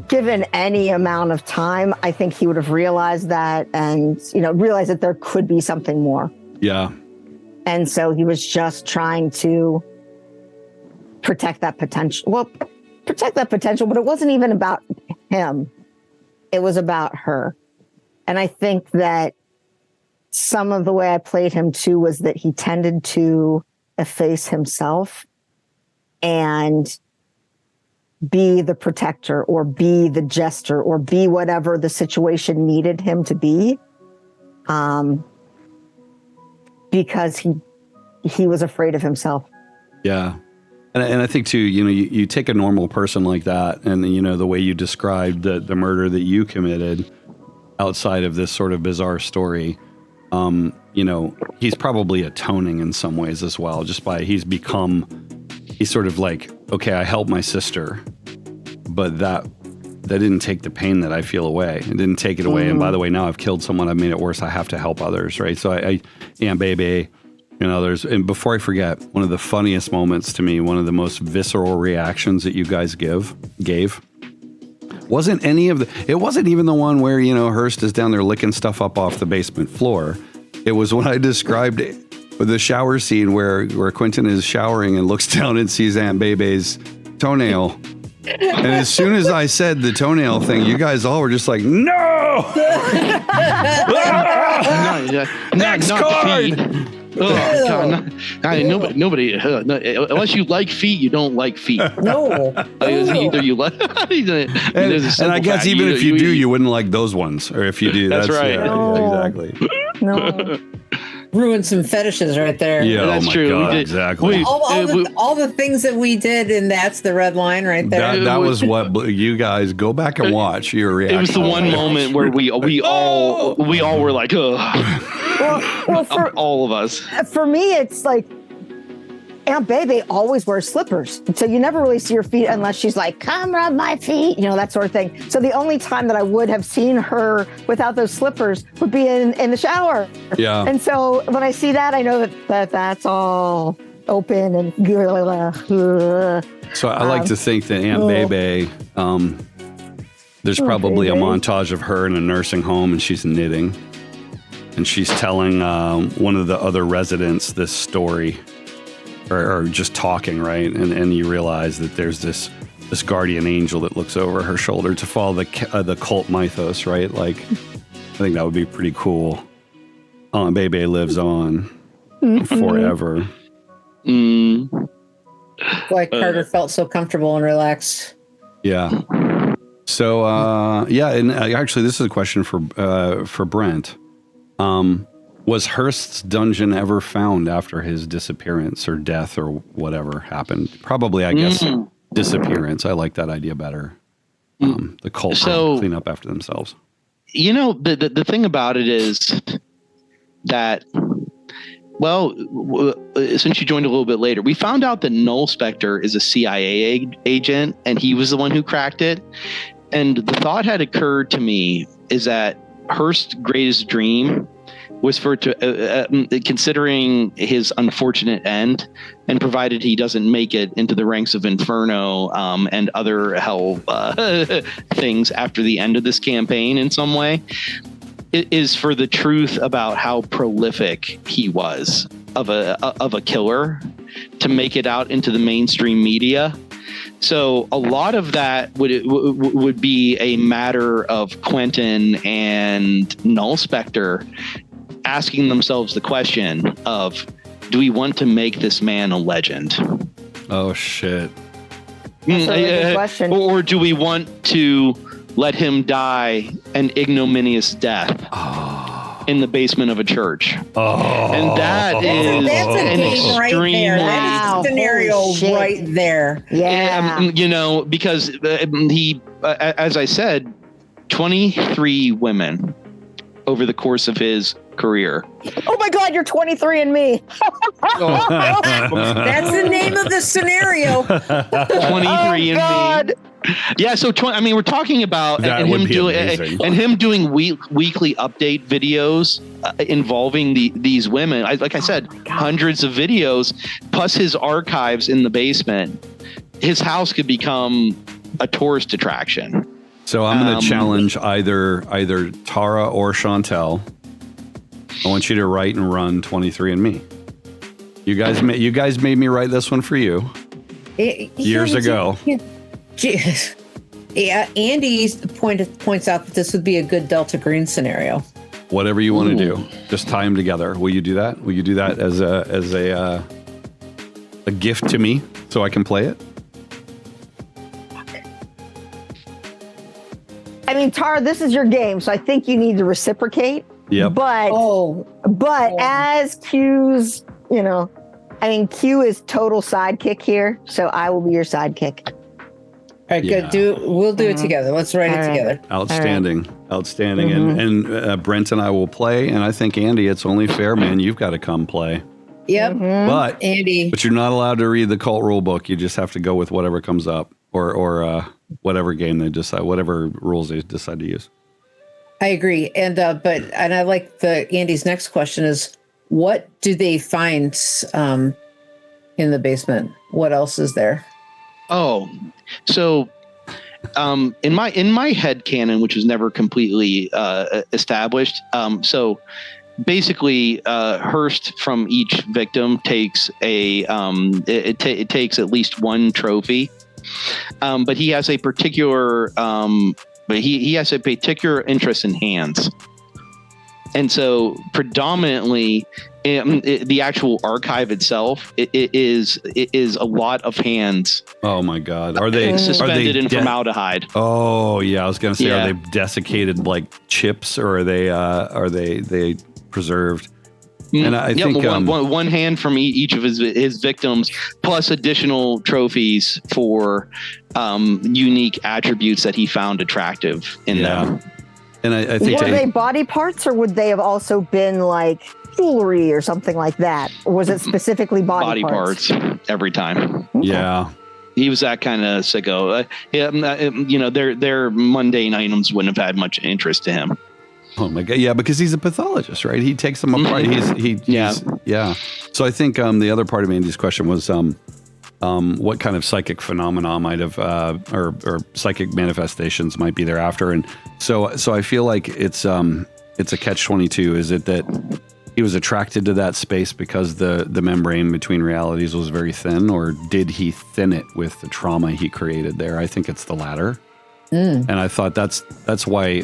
given any amount of time. I think he would have realized that, and realized that there could be something more. Yeah. And so he was just trying to protect that potential. Well, but it wasn't even about him. It was about her. And I think that some of the way I played him too was that he tended to efface himself and be the protector or be the jester or be whatever the situation needed him to be. Because he was afraid of himself. Yeah. And I think too, you take a normal person like that and, the way you described the murder that you committed outside of this sort of bizarre story, he's probably atoning in some ways as well, just by he's sort of like, okay, I helped my sister, but that didn't take the pain that I feel away. It didn't take it away. Mm-hmm. And by the way, now I've killed someone, I've made it worse. I have to help others, right? So Aunt Baby and others. And before I forget, one of the funniest moments to me, one of the most visceral reactions that you guys gave, wasn't it wasn't even the one where, Hurst is down there licking stuff up off the basement floor. It was when I described the shower scene where Quentin is showering and looks down and sees Aunt Bebe's toenail. And as soon as I said the toenail thing, you guys all were just like, no! Next card! Oh, God, nobody. Unless you like feet, you don't like feet. No. Either you like. and I guess even if you do, you wouldn't like those ones. Or if you do, that's right. Yeah, no. Exactly. No. Ruined some fetishes right there. Yeah, that's true. God, exactly. All the things that we did, and that's the red line right there. That was what you guys go back and watch your reaction. It was the one moment where we all were like, ugh. Well, for all of us. For me, it's like Aunt Bebe always wears slippers, so you never really see her feet unless she's like, "Come rub my feet," that sort of thing. So the only time that I would have seen her without those slippers would be in the shower. Yeah. And so when I see that, I know that's all open and. So I like to think that Aunt Bebe, there's probably a montage of her in a nursing home, and she's knitting, and she's telling one of the other residents this story. Or just talking, right? And you realize that there's this guardian angel that looks over her shoulder to follow the cult mythos, right? Like, I think that would be pretty cool. Aunt Bebe lives on forever. Like Carter felt so comfortable and relaxed. Yeah. So, and actually, this is a question for Brent. Was Hurst's dungeon ever found after his disappearance or death or whatever happened? Probably, I guess, disappearance. I like that idea better. The cult clean up after themselves. You know, the thing about it is that, well, since you joined a little bit later, we found out that Null Spectre is a CIA agent, and he was the one who cracked it. And the thought had occurred to me is that Hurst's greatest dream was for considering his unfortunate end, and provided he doesn't make it into the ranks of Inferno and other hell things after the end of this campaign in some way, it is for the truth about how prolific he was of a killer to make it out into the mainstream media. So a lot of that would be a matter of Quentin and Null Spectre asking themselves the question of, do we want to make this man a legend? Oh, shit. That's a really good question. Or do we want to let him die an ignominious death in the basement of a church? And that's a game right there. That's a scenario right there. Yeah. You know, because he, as I said, 23 women over the course of his career. Oh my God, you're 23 and me. That's the name of the scenario. 23 and me. Yeah, so we're talking about him doing weekly update videos involving these women. Like I said, hundreds of videos plus his archives in the basement. His house could become a tourist attraction. So I'm going to challenge either Tara or Chantel. I want you to write and run 23andMe. You guys made me write this one for you years ago. Yeah, Andy points out that this would be a good Delta Green scenario. Whatever you want to do, just tie them together. Will you do that? Will you do that as a gift to me so I can play it? I mean, Tara, this is your game, so I think you need to reciprocate. Yep. But as Q's, Q is total sidekick here, so I will be your sidekick. All right, good. We'll do it together. Let's write it together. Outstanding. And Brent and I will play. And I think, Andy, it's only fair, man. You've got to come play. Yep. But Andy, but you're not allowed to read the cult rule book. You just have to go with whatever comes up, or whatever game they decide, whatever rules they decide to use. I agree. And I like Andy's next question is, what do they find in the basement? What else is there? Oh, so in my headcanon, which was never completely established, so basically Hurst from each victim takes it takes at least one trophy, but he has a particular he has a particular interest in hands. And so predominantly the actual archive itself it is a lot of hands. Oh my God. Are they suspended in formaldehyde? Oh yeah. I was going to say, are they desiccated like chips, or are they preserved? And I think one hand from each of his victims, plus additional trophies for unique attributes that he found attractive in them. And I think were they body parts, or would they have also been like jewelry or something like that? Or was it specifically body parts every time? Okay. Yeah. He was that kind of sicko. Their mundane items wouldn't have had much interest to him. Oh my God. Yeah, because he's a pathologist, right? He takes them apart. Yeah. So I think the other part of Andy's question was what kind of psychic phenomena might have or psychic manifestations might be thereafter. And so I feel like it's a catch-22. Is it that he was attracted to that space because the membrane between realities was very thin, or did he thin it with the trauma he created there? I think it's the latter. And I thought that's why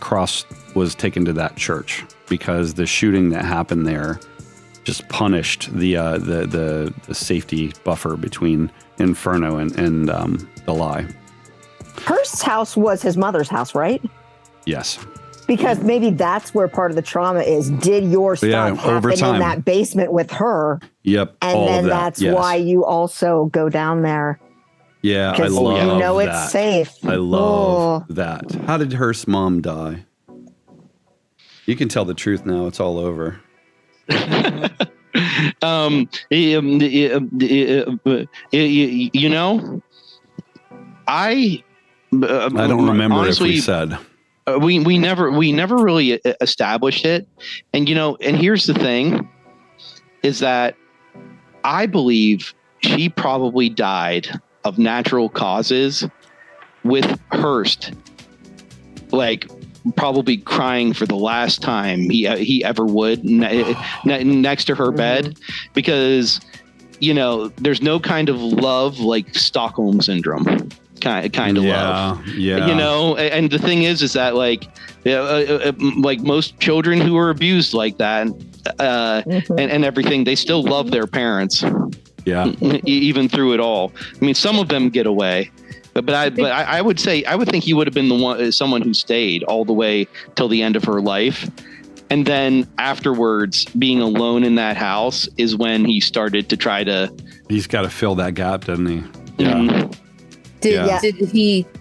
Cross was taken to that church, because the shooting that happened there just punished the safety buffer between Inferno and the lie. Hurst's house was his mother's house, right? Yes. Because maybe that's where part of the trauma is. Did your stuff happen in that basement with her? Yep. And then that's why you also go down there. Yeah, I love that. It's safe. I love that. How did Hearst's mom die? You can tell the truth now. It's all over. You know, I don't remember honestly, if we said. We never really established it. And, and here's the thing is that I believe she probably died of natural causes with Hearst, like probably crying for the last time he ever would next to her bed, because, there's no kind of love like Stockholm syndrome. Kind of love, and the thing is that like most children who are abused like that, and everything, they still love their parents, even through it all. I mean, some of them get away, but I would think he would have been someone who stayed all the way till the end of her life, and then afterwards, being alone in that house is when he started to try to. He's got to fill that gap, doesn't he? Yeah. Mm-hmm.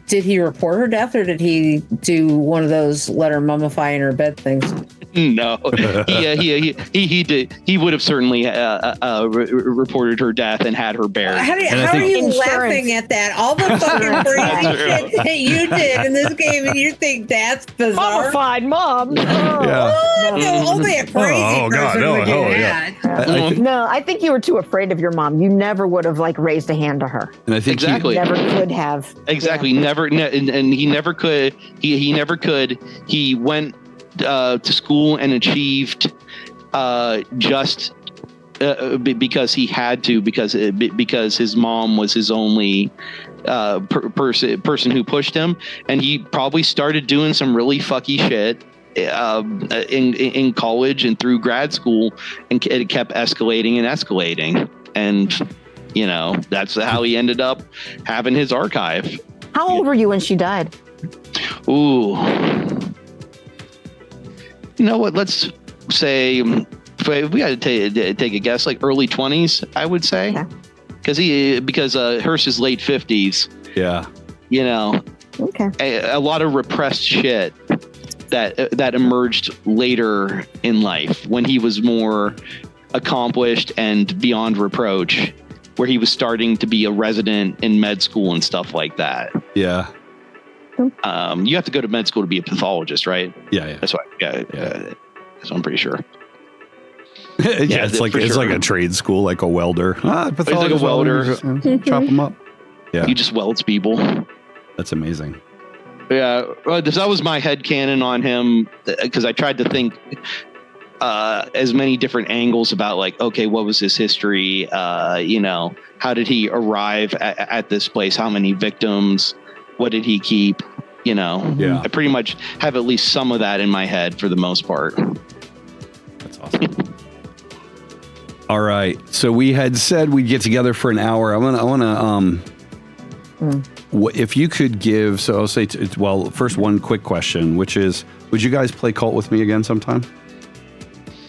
Did he report her death, or did he do one of those let her mummify in her bed things? No, he did. He would have certainly reported her death and had her buried. How are you laughing at that? All the fucking crazy shit that you did in this game, and you think that's bizarre? Mummified mom. Only a crazy person would do that. No, I think you were too afraid of your mom. You never would have raised a hand to her. And I think exactly. You never could have. Exactly. Yeah. Never. And he never could. He never could. He went to school and achieved just because he had to, because his mom was his only person who pushed him, and he probably started doing some really fucky shit in college and through grad school, and it kept escalating, and that's how he ended up having his archive. How old were you when she died? Ooh. You know what? Let's say if we had to take a guess, like early 20s, I would say, because Hearst is late 50s. Yeah. A lot of repressed shit that emerged later in life when he was more accomplished and beyond reproach, where he was starting to be a resident in med school and stuff like that. Yeah. You have to go to med school to be a pathologist, right? Yeah. That's why. So I'm pretty sure. It's like a trade school, like a welder. It's like a welder. Chop them up. Yeah. He just welds people. That's amazing. Yeah, that was my headcanon on him, because I tried to think as many different angles about what was his history? How did he arrive at this place? How many victims? What did he keep? I pretty much have at least some of that in my head for the most part. That's awesome. All right. So we had said we'd get together for an hour. I want to, if you could give, so I'll say, first one quick question, which is, would you guys play Kult with me again sometime?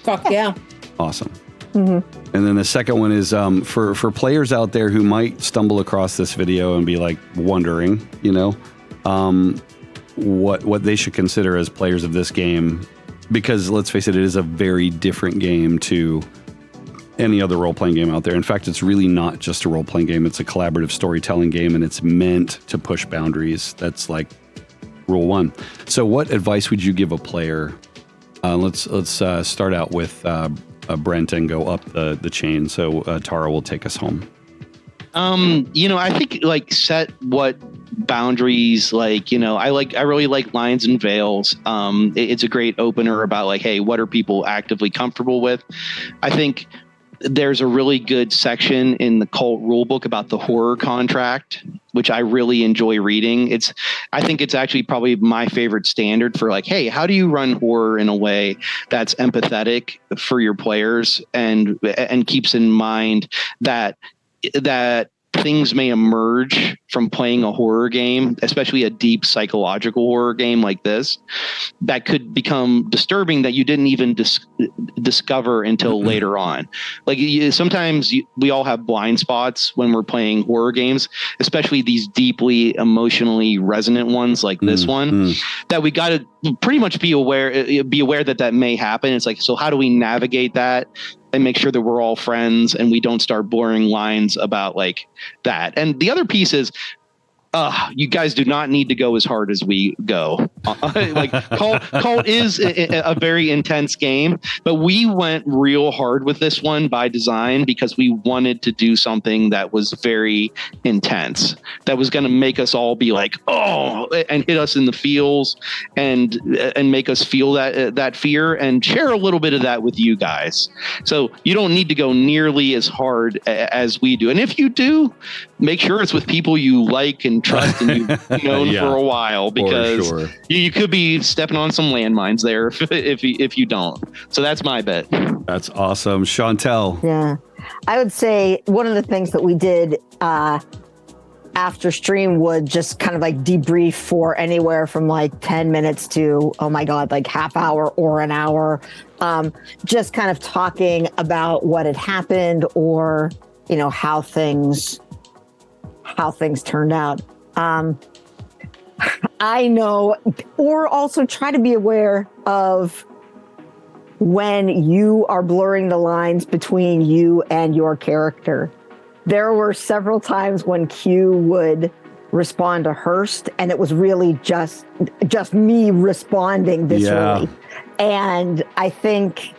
Fuck yeah. Awesome. Mm-hmm. And then the second one is for players out there who might stumble across this video and be wondering, what they should consider as players of this game, because let's face it is a very different game to any other role-playing game out there. In fact, it's really not just a role-playing game. It's a collaborative storytelling game, and it's meant to push boundaries. That's rule one. So what advice would you give a player? Let's start out with Brent and go up the chain. So Tara will take us home. I think set what boundaries, I really like lines and veils. It's a great opener about hey, what are people actively comfortable with? I think there's a really good section in the Kult rulebook about the horror contract, which I really enjoy reading. I think it's actually probably my favorite standard for hey, how do you run horror in a way that's empathetic for your players and keeps in mind that things may emerge from playing a horror game, especially a deep psychological horror game like this, that could become disturbing that you didn't even discover until later on. Like sometimes we all have blind spots when we're playing horror games, especially these deeply emotionally resonant ones like this one, that we got to pretty much be aware that may happen. It's like, so how do we navigate that and make sure that we're all friends and we don't start blurring lines about like that? And the other piece is, you guys do not need to go as hard as we go. Like Kult is a very intense game, but we went real hard with this one by design because we wanted to do something that was very intense, that was going to make us all be like, oh, and hit us in the feels and make us feel that fear and share a little bit of that with you guys. So you don't need to go nearly as hard as we do. And if you do, make sure it's with people you like and trust and you've known for a while, because you could be stepping on some landmines there if you don't. So that's my bet. That's awesome. Chantel. Yeah. I would say one of the things that we did after stream would just kind of like debrief for anywhere from like 10 minutes to, oh my God, like half hour or an hour. Just kind of talking about what had happened or, you know, how things turned out. I know, or also try to be aware of when you are blurring the lines between you and your character. There were several times when Q would respond to Hurst, and it was really just me responding viscerally. And I think,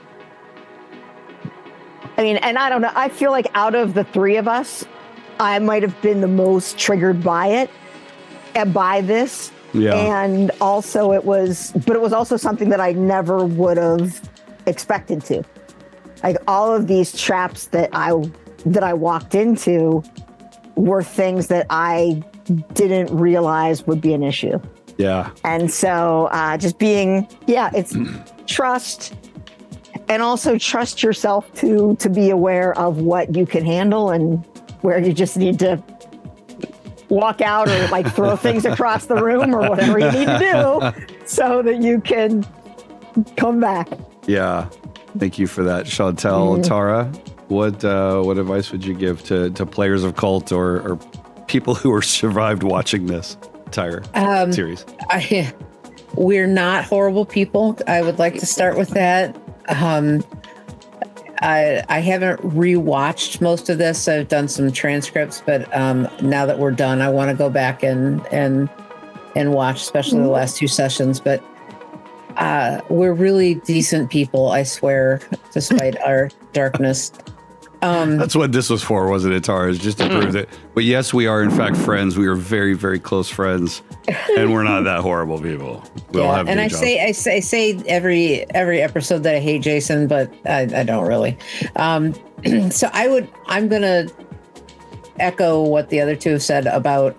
and I don't know, I feel like out of the three of us, I might have been the most triggered by it, by this. Yeah. And also it was also something that I never would have expected to. Like all of these traps that I walked into were things that I didn't realize would be an issue. Yeah. And so just being, it's trust, and also trust yourself to be aware of what you can handle and where you just need to walk out or like throw things across the room or whatever you need to do so that you can come back. Yeah. Thank you for that, Chantel. Tara, what advice would you give to players of Kult or people who are survived watching this entire series? We're not horrible people. I would like to start with that. I haven't rewatched most of this. I've done some transcripts, but now that we're done, I want to go back and watch, especially the last two sessions. But we're really decent people, I swear, despite our darkness. That's what this was for, wasn't it, Tara? Is just to prove that. But yes, we are in fact friends. We are very, very close friends, and we're not that horrible people. We all have. And I say every episode that I hate Jason, but I don't really. So I'm gonna echo what the other two have said about,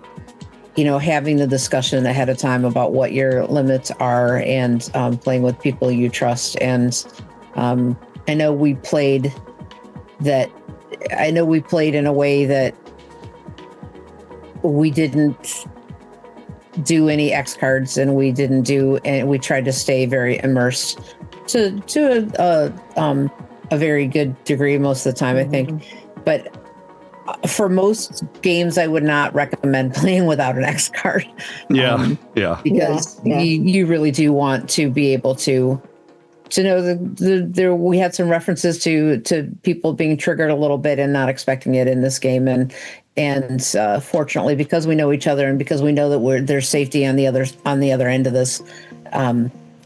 having the discussion ahead of time about what your limits are and playing with people you trust. And I know we played in a way that we didn't do any X cards, and we tried to stay very immersed to a very good degree most of the time, I think. But for most games, I would not recommend playing without an X card. Because you really do want to be able to know there we had some references to people being triggered a little bit and not expecting it in this game, and fortunately, because we know each other and because we know that there's safety on the other end of this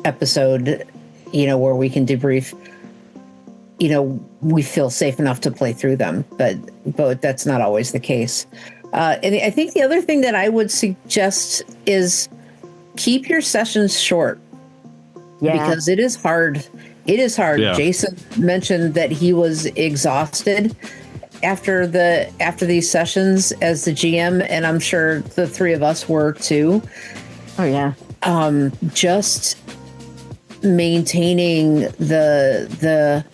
episode, where we can debrief, we feel safe enough to play through them, but that's not always the case. And I think the other thing that I would suggest is keep your sessions short. Yeah. Because it is hard. Yeah. Jason mentioned that he was exhausted after these sessions as the GM, and I'm sure the three of us were too. Oh yeah. Just maintaining the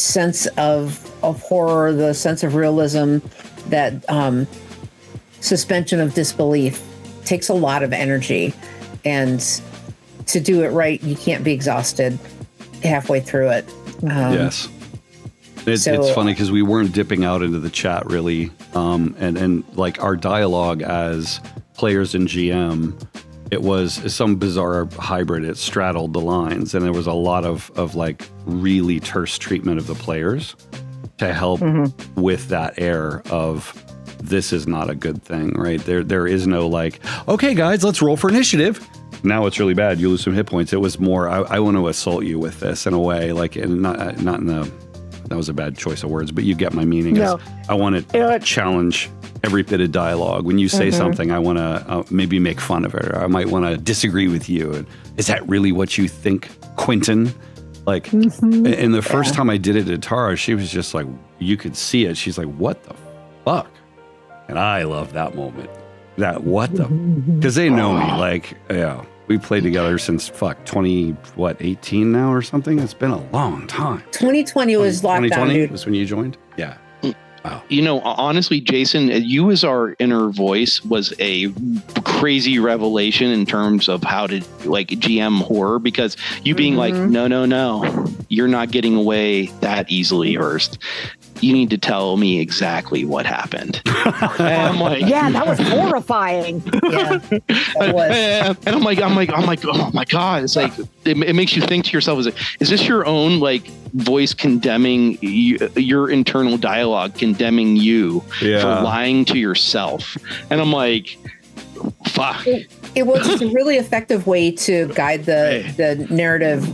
sense of horror, the sense of realism, that suspension of disbelief takes a lot of energy, and to do it right, you can't be exhausted halfway through it. Yes. It's funny because we weren't dipping out into the chat really. And like our dialogue as players and GM, it was some bizarre hybrid. It straddled the lines, and there was a lot of like really terse treatment of the players to help with that air of this is not a good thing, right? There is no like, okay guys, let's roll for initiative. Now it's really bad. You lose some hit points. It was more, I want to assault you with this in a way, like, and not in the, that was a bad choice of words, but you get my meaning. No. I want to challenge every bit of dialogue. When you say something, I want to maybe make fun of it, or I might want to disagree with you. And is that really what you think, Quentin? Like, and the first time I did it to Tara, she was just like, you could see it. She's like, what the fuck? And I love that moment. That what the, because they know me. Like, yeah, we played together since 18 now or something. It's been a long time. 2020 was lockdown, 2020 dude. was when you joined? Yeah. Wow. You know, honestly, Jason, you as our inner voice was a crazy revelation in terms of how to like GM horror, because you being like, no, you're not getting away that easily, Hurst. You need to tell me exactly what happened. And I'm like, yeah, that was horrifying. Yeah, it was. And I'm like, oh my God. It's like, it makes you think to yourself, is this your own like voice condemning your internal dialogue, condemning you for lying to yourself? And I'm like, fuck. It was a really effective way to guide the narrative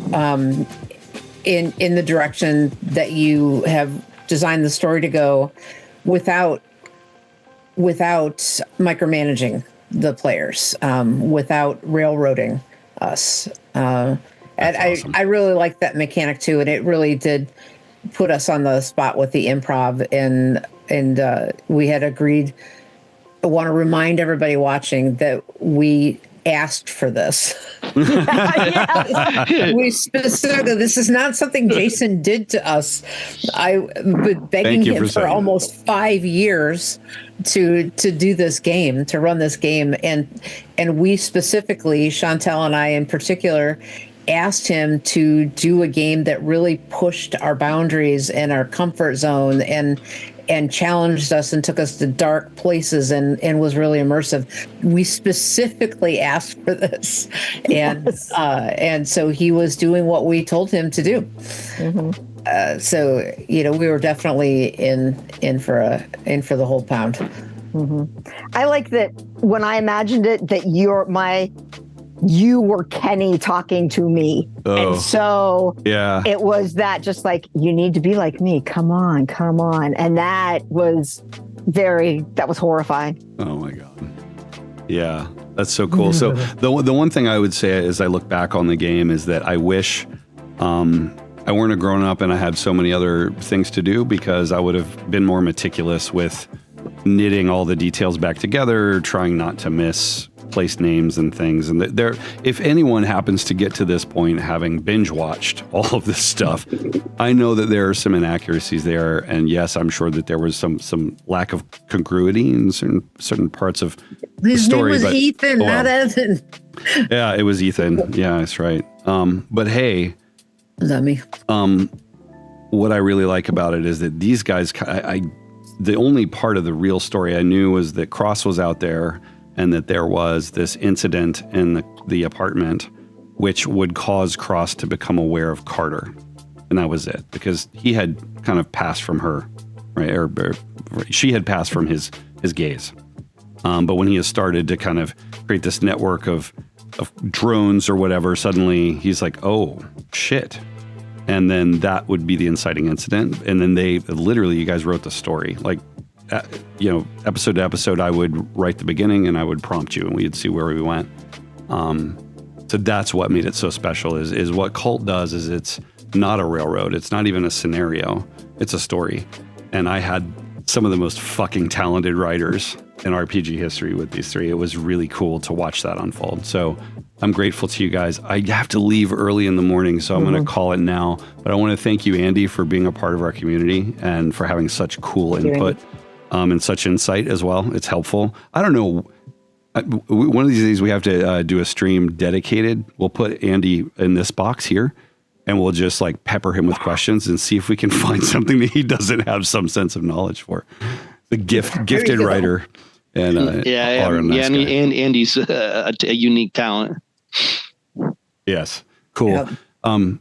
in the direction that you have designed the story to go, without micromanaging the players, without railroading us. And awesome. I really liked that mechanic too, and it really did put us on the spot with the improv. And we had agreed. I want to remind everybody watching that we asked for this. We specifically, this is not something Jason did to us. I've been begging him for almost 5 years to do this game, to run this game. And we specifically, Chantel and I in particular, asked him to do a game that really pushed our boundaries and our comfort zone and challenged us and took us to dark places and was really immersive. We specifically asked for this, and so he was doing what we told him to do. So we were definitely in for the whole pound. I like that when I imagined it, that you were Kenny talking to me. Oh, and so it was that, just like, you need to be like me. Come on. And that was horrifying. Oh my God. Yeah, that's so cool. So the one thing I would say as I look back on the game is that I wish I weren't a grown up and I had so many other things to do, because I would have been more meticulous with knitting all the details back together, trying not to miss place names and things. And if anyone happens to get to this point, having binge watched all of this stuff, I know that there are some inaccuracies there. And yes, I'm sure that there was some lack of congruity in certain parts of the story. His name was Ethan, not Evan. Yeah, it was Ethan. Yeah, that's right. But hey, is that me? What I really like about it is that these guys, the only part of the real story I knew was that Cross was out there, and that there was this incident in the apartment which would cause Cross to become aware of Carter. And that was it, because he had kind of passed from her, right? Or she had passed from his gaze. But when he has started to kind of create this network of drones or whatever, suddenly he's like, oh, shit. And then that would be the inciting incident. And then you guys wrote the story. Like, episode to episode, I would write the beginning and I would prompt you and we'd see where we went. So that's what made it so special is what Kult does is it's not a railroad. It's not even a scenario. It's a story. And I had some of the most fucking talented writers in RPG history with these three. It was really cool to watch that unfold. So I'm grateful to you guys. I have to leave early in the morning, so I'm going to call it now. But I want to thank you, Andy, for being a part of our community and for having such cool input and such insight as well. It's helpful. I don't know. One of these days we have to do a stream dedicated. We'll put Andy in this box here and we'll just like pepper him with questions and see if we can find something that he doesn't have some sense of knowledge for. The gifted writer. And Andy's a unique talent. Yes. Cool. Yep.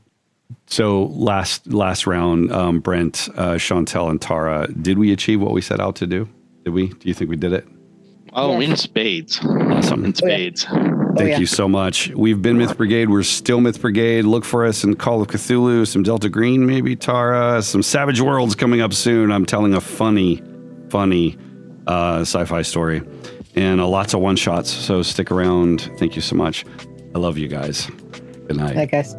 So last round, Brent, Chantel, and Tara, did we achieve what we set out to do? Did we? Do you think we did it? Oh, in spades. Awesome. In spades. Thank you so much. We've been Myth Brigade. We're still Myth Brigade. Look for us in Call of Cthulhu, some Delta Green, maybe, Tara, some Savage Worlds coming up soon. I'm telling a funny sci-fi story and lots of one-shots. So stick around. Thank you so much. I love you guys. Good night. Bye, guys.